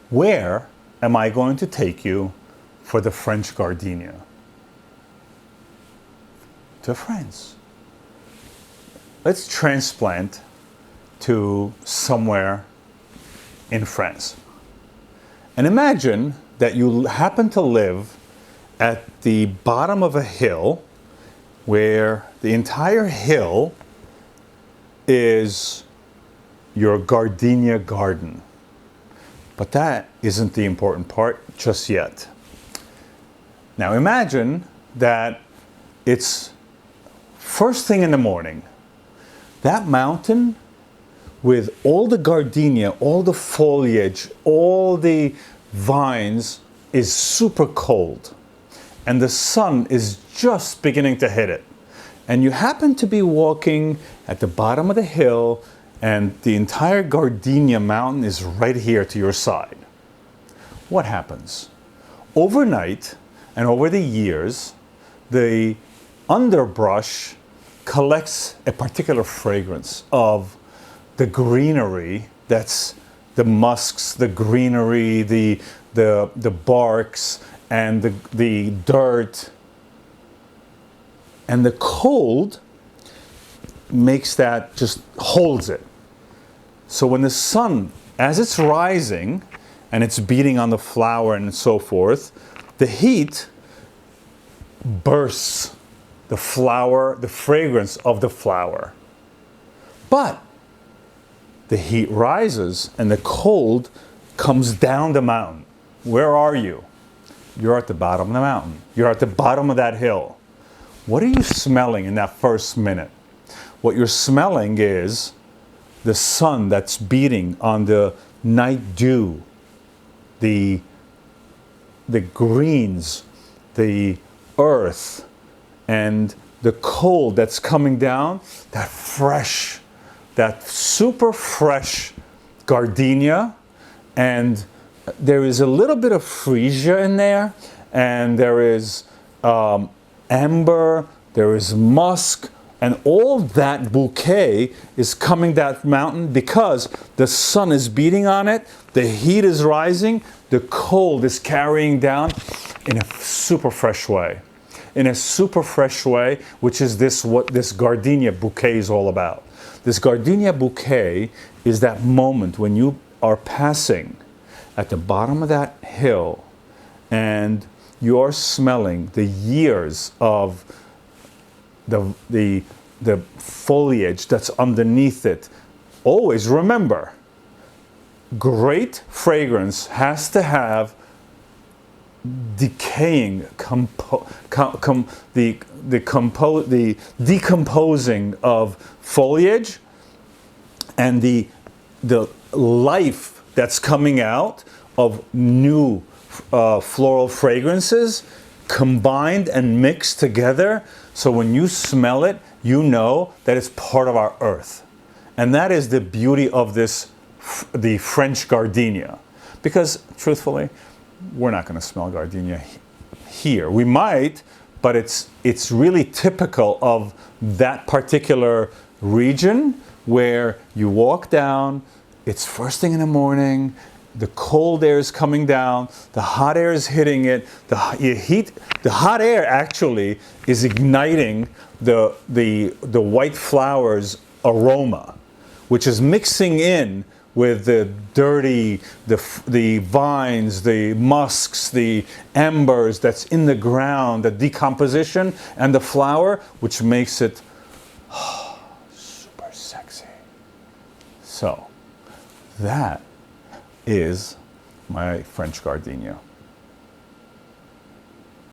Where am I going to take you for the French Gardenia? To France. Let's transplant to somewhere in France. And imagine that you happen to live at the bottom of a hill where the entire hill is your gardenia garden. But that isn't the important part just yet. Now imagine that it's first thing in the morning. That mountain with all the gardenia, all the foliage, all the vines is super cold. And the sun is just beginning to hit it. And you happen to be walking at the bottom of the hill, and the entire Gardenia mountain is right here to your side. What happens? Overnight and over the years, the underbrush collects a particular fragrance of the greenery, that's the musks, the greenery, the barks, and the dirt. And the cold makes that, just holds it. So when the sun, as it's rising and it's beating on the flower and so forth, the heat bursts the flower, the fragrance of the flower. But the heat rises and the cold comes down the mountain. Where are you? You're at the bottom of the mountain. You're at the bottom of that hill. What are you smelling in that first minute? What you're smelling is the sun that's beating on the night dew, the greens, the earth, and the cold that's coming down, that fresh, that super fresh gardenia. And there is a little bit of freesia in there, and there is amber, there is musk, and all that bouquet is coming down that mountain because the sun is beating on it, the heat is rising, the cold is carrying down in a super fresh way. In a super fresh way, which is what this gardenia bouquet is all about. This gardenia bouquet is that moment when you are passing at the bottom of that hill and you're smelling the years of the foliage that's underneath it. Always remember, great fragrance has to have decaying, the decomposing of foliage and the life that's coming out of new floral fragrances combined and mixed together. So when you smell it, you know that it's part of our earth. And that is the beauty of the French gardenia. Because truthfully, we're not going to smell gardenia here. We might, but it's really typical of that particular region where you walk down, it's first thing in the morning, the cold air is coming down, the hot air is hitting it, the hot air actually is igniting the white flower's aroma, which is mixing in with the dirty, the vines, the musks, the embers that's in the ground, the decomposition, and the flower, which makes it super sexy. So that is my French gardenia.